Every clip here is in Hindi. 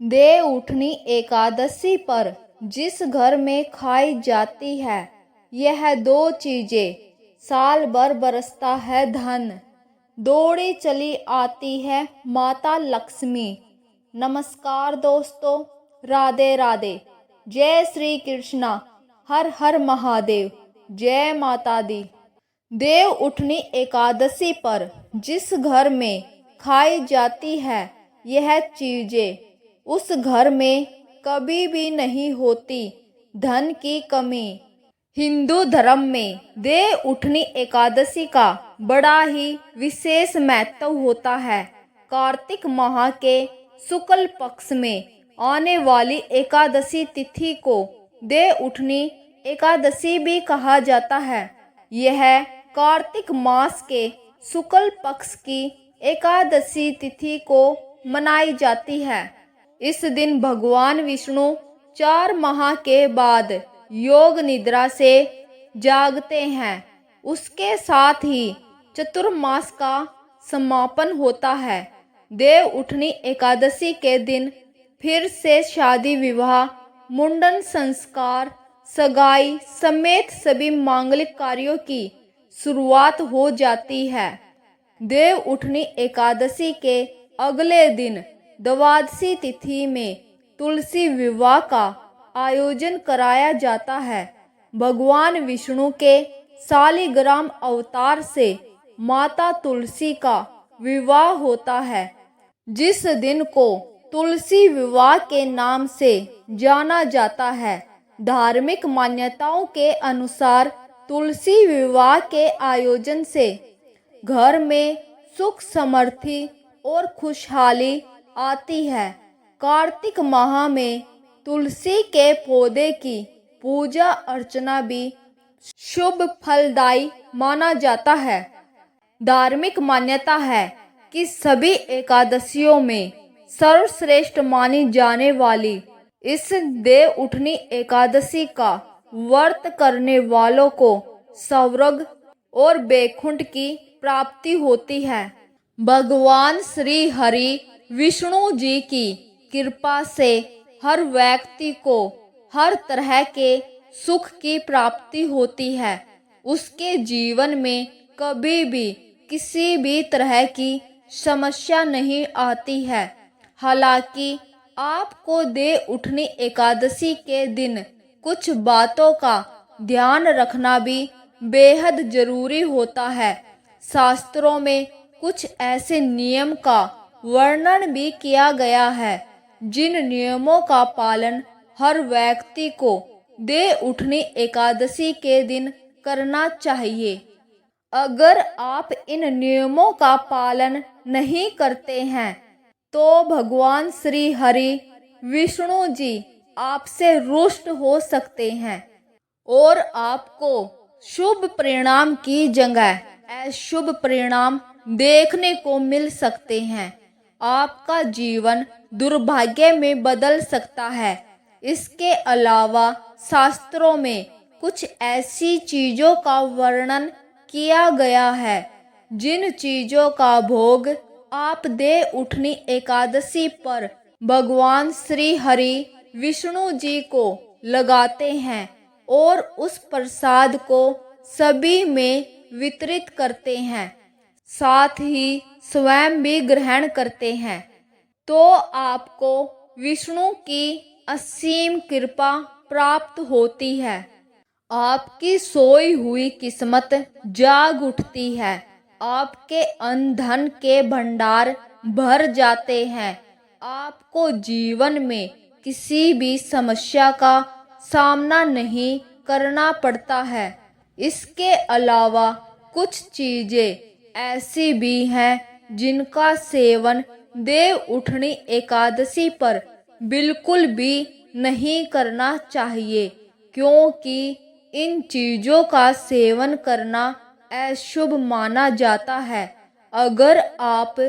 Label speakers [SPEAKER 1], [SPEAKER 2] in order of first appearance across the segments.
[SPEAKER 1] देव उठनी एकादशी पर जिस घर में खाई जाती है यह दो चीजें, साल भर बरसता है धन, दौड़ी चली आती है माता लक्ष्मी। नमस्कार दोस्तों, राधे राधे, जय श्री कृष्णा, हर हर महादेव, जय माता दी। देव उठनी एकादशी पर जिस घर में खाई जाती है यह चीजें, उस घर में कभी भी नहीं होती धन की कमी। हिंदू धर्म में देव उठनी एकादशी का बड़ा ही विशेष महत्व होता है। कार्तिक माह के शुक्ल पक्ष में आने वाली एकादशी तिथि को देव उठनी एकादशी भी कहा जाता है। यह कार्तिक मास के शुक्ल पक्ष की एकादशी तिथि को मनाई जाती है। इस दिन भगवान विष्णु 4 माह के बाद योग निद्रा से जागते हैं। उसके साथ ही चतुर्मास का समापन होता है। देव उठनी एकादशी के दिन फिर से शादी विवाह, मुंडन संस्कार, सगाई समेत सभी मांगलिक कार्यों की शुरुआत हो जाती है। देव उठनी एकादशी के अगले दिन द्वादशी तिथि में तुलसी विवाह का आयोजन कराया जाता है। भगवान विष्णु के शालिग्राम अवतार से माता तुलसी का विवाह होता है, जिस दिन को तुलसी विवाह के नाम से जाना जाता है। धार्मिक मान्यताओं के अनुसार तुलसी विवाह के आयोजन से घर में सुख समृद्धि और खुशहाली आती है। कार्तिक माह में तुलसी के पौधे की पूजा अर्चना भी शुभ फलदायी माना जाता है। धार्मिक मान्यता है कि सभी एकादशियों में सर्वश्रेष्ठ मानी जाने वाली इस देव उठनी एकादशी का व्रत करने वालों को स्वर्ग और बैकुंठ की प्राप्ति होती है। भगवान श्री हरि विष्णु जी की कृपा से हर व्यक्ति को हर तरह के सुख की प्राप्ति होती है। उसके जीवन में कभी भी किसी भी तरह की समस्या नहीं आती है। हालांकि आपको देव उठनी एकादशी के दिन कुछ बातों का ध्यान रखना भी बेहद जरूरी होता है। शास्त्रों में कुछ ऐसे नियम का वर्णन भी किया गया है जिन नियमों का पालन हर व्यक्ति को देव उठनी एकादशी के दिन करना चाहिए। अगर आप इन नियमों का पालन नहीं करते हैं तो भगवान श्री हरि विष्णु जी आपसे रुष्ट हो सकते हैं और आपको शुभ परिणाम की जगह अशुभ परिणाम देखने को मिल सकते हैं। आपका जीवन दुर्भाग्य में बदल सकता है। इसके अलावा शास्त्रों में कुछ ऐसी चीजों का वर्णन किया गया है जिन चीजों का भोग आप देव उठनी एकादशी पर भगवान श्री हरि विष्णु जी को लगाते हैं और उस प्रसाद को सभी में वितरित करते हैं, साथ ही स्वयं भी ग्रहण करते हैं, तो आपको विष्णु की असीम कृपा प्राप्त होती है। आपकी सोई हुई किस्मत जाग उठती है। आपके अन्न धन के भंडार भर जाते हैं। आपको जीवन में किसी भी समस्या का सामना नहीं करना पड़ता है। इसके अलावा कुछ चीजें ऐसी भी हैं जिनका सेवन देव उठनी एकादशी पर बिल्कुल भी नहीं करना चाहिए, क्योंकि इन चीजों का सेवन करना अशुभ माना जाता है। अगर आप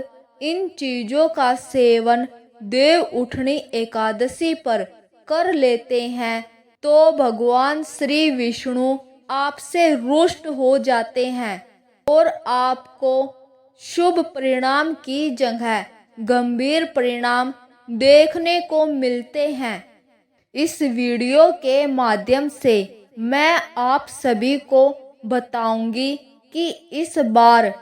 [SPEAKER 1] इन चीजों का सेवन देव उठनी एकादशी पर कर लेते हैं तो भगवान श्री विष्णु आपसे रुष्ट हो जाते हैं और आपको शुभ परिणाम की जगह गंभीर परिणाम देखने को मिलते हैं। इस वीडियो के माध्यम से मैं आप सभी को बताऊंगी कि इस बार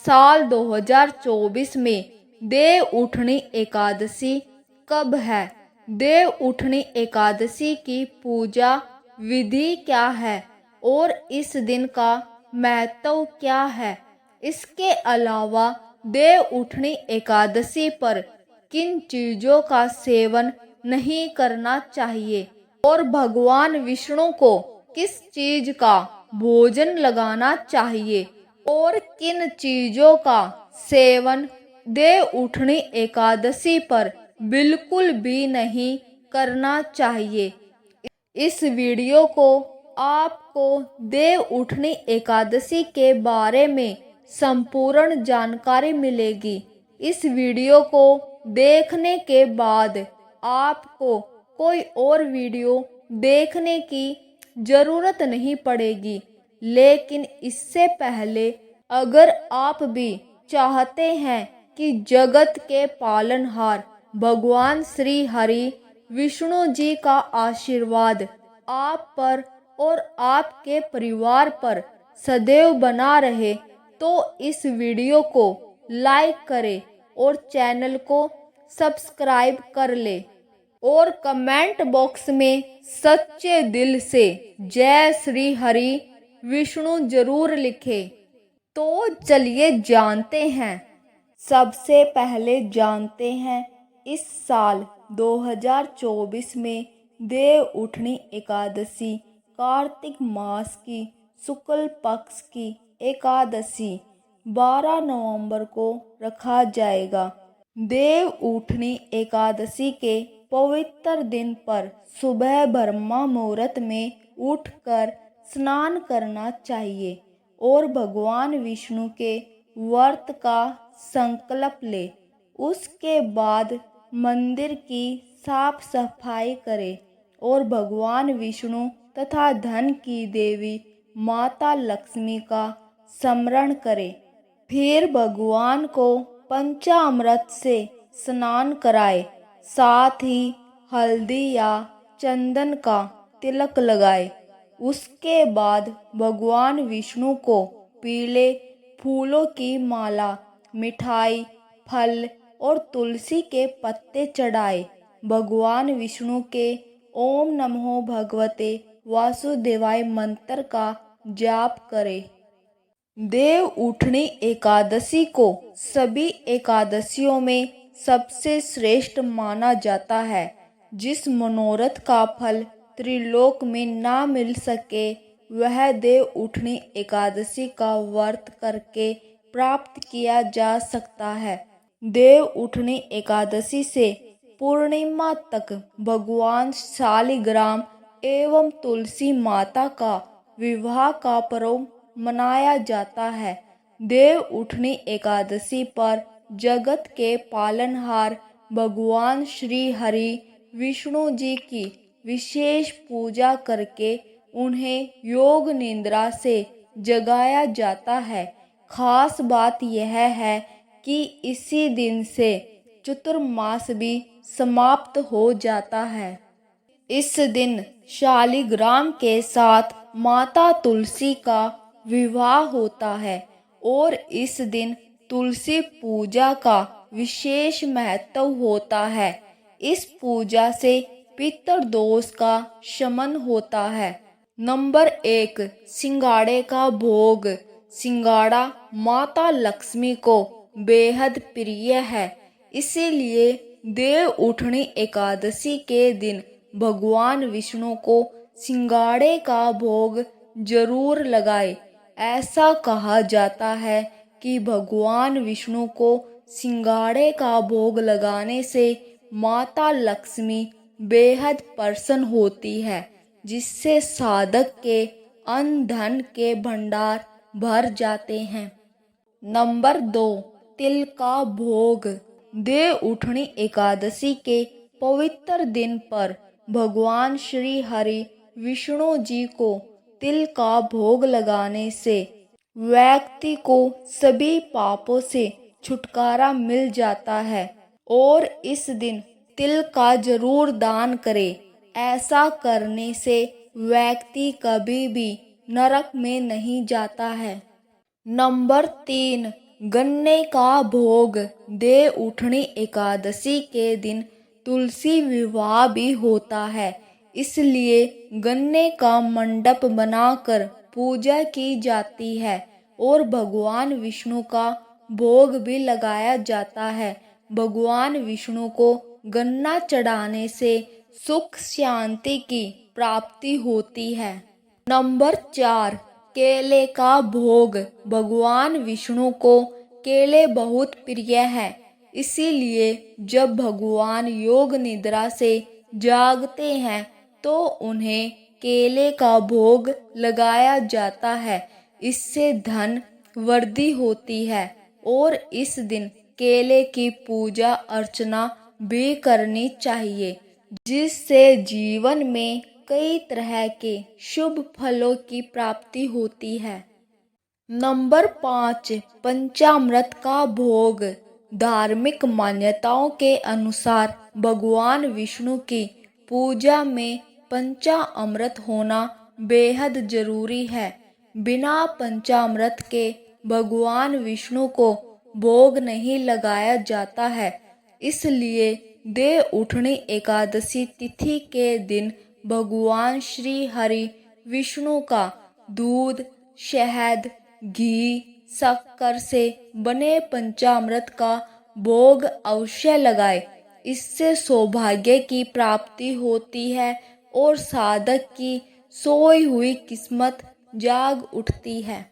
[SPEAKER 1] साल 2024 में देव उठनी एकादशी कब है, देव उठनी एकादशी की पूजा विधि क्या है और इस दिन का महत्व क्या है। इसके अलावा देव उठनी एकादशी पर किन चीजों का सेवन नहीं करना चाहिए और भगवान विष्णु को किस चीज का भोजन लगाना चाहिए और किन चीजों का सेवन देव उठनी एकादशी पर बिल्कुल भी नहीं करना चाहिए। इस वीडियो को आपको देव उठनी एकादशी के बारे में संपूर्ण जानकारी मिलेगी। इस वीडियो को देखने के बाद आपको कोई और वीडियो देखने की ज़रूरत नहीं पड़ेगी। लेकिन इससे पहले अगर आप भी चाहते हैं कि जगत के पालनहार भगवान श्री हरि विष्णु जी का आशीर्वाद आप पर और आपके परिवार पर सदैव बना रहे, तो इस वीडियो को लाइक करें और चैनल को सब्सक्राइब कर ले और कमेंट बॉक्स में सच्चे दिल से जय श्री हरि विष्णु जरूर लिखें। तो चलिए जानते हैं। सबसे पहले जानते हैं इस साल 2024 में देव उठनी एकादशी कार्तिक मास की शुक्ल पक्ष की एकादशी 12 नवंबर को रखा जाएगा। देव उठनी एकादशी के पवित्र दिन पर सुबह ब्रह्म मुहूर्त में उठकर स्नान करना चाहिए और भगवान विष्णु के व्रत का संकल्प ले। उसके बाद मंदिर की साफ सफाई करें और भगवान विष्णु तथा धन की देवी माता लक्ष्मी का स्मरण करें। फिर भगवान को पंचामृत से स्नान कराए, साथ ही हल्दी या चंदन का तिलक लगाए। उसके बाद भगवान विष्णु को पीले फूलों की माला, मिठाई, फल और तुलसी के पत्ते चढ़ाए। भगवान विष्णु के ओम नमो भगवते वासुदेवाय मंत्र का जाप करें। देव उठनी एकादशी को सभी एकादशियों में सबसे श्रेष्ठ माना जाता है। जिस मनोरथ का फल त्रिलोक में ना मिल सके, वह देव उठनी एकादशी का व्रत करके प्राप्त किया जा सकता है। देव उठनी एकादशी से पूर्णिमा तक भगवान शालिग्राम एवं तुलसी माता का विवाह का पर्व मनाया जाता है। देव उठनी एकादशी पर जगत के पालनहार भगवान श्री हरि विष्णु जी की विशेष पूजा करके उन्हें योग निद्रा से जगाया जाता है। खास बात यह है कि इसी दिन से चतुर्मास भी समाप्त हो जाता है। इस दिन शालिग्राम के साथ माता तुलसी का विवाह होता है और इस दिन तुलसी पूजा का विशेष महत्व होता है। इस पूजा से पितृ दोष का शमन होता है। नंबर 1, सिंगाड़े का भोग। सिंगाड़ा माता लक्ष्मी को बेहद प्रिय है, इसीलिए देव उठनी एकादशी के दिन भगवान विष्णु को सिंगाड़े का भोग जरूर लगाए। ऐसा कहा जाता है कि भगवान विष्णु को सिंगाड़े का भोग लगाने से माता लक्ष्मी बेहद प्रसन्न होती है, जिससे साधक के अन्न धन के भंडार भर जाते हैं। नंबर 2, तिल का भोग। देव उठनी एकादशी के पवित्र दिन पर भगवान श्री हरि विष्णु जी को तिल का भोग लगाने से व्यक्ति को सभी पापों से छुटकारा मिल जाता है और इस दिन तिल का जरूर दान करे। ऐसा करने से व्यक्ति कभी भी नरक में नहीं जाता है। नंबर 3, गन्ने का भोग। देव उठनी एकादशी के दिन तुलसी विवाह भी होता है, इसलिए गन्ने का मंडप बनाकर पूजा की जाती है और भगवान विष्णु का भोग भी लगाया जाता है। भगवान विष्णु को गन्ना चढ़ाने से सुख शांति की प्राप्ति होती है। नंबर 4, केले का भोग। भगवान विष्णु को केले बहुत प्रिय है, इसीलिए जब भगवान योग निद्रा से जागते हैं तो उन्हें केले का भोग लगाया जाता है। इससे धन वृद्धि होती है और इस दिन केले की पूजा अर्चना भी करनी चाहिए, जिससे जीवन में कई तरह के शुभ फलों की प्राप्ति होती है। नंबर 5, पंचामृत का भोग। धार्मिक मान्यताओं के अनुसार भगवान विष्णु की पूजा में पंचामृत होना बेहद जरूरी है। बिना पंचामृत के भगवान विष्णु को भोग नहीं लगाया जाता है, इसलिए देव उठनी एकादशी तिथि के दिन भगवान श्री हरि विष्णु का दूध, शहद, घी, शक्कर से बने पंचामृत का भोग अवश्य लगाए। इससे सौभाग्य की प्राप्ति होती है और साधक की सोई हुई किस्मत जाग उठती है।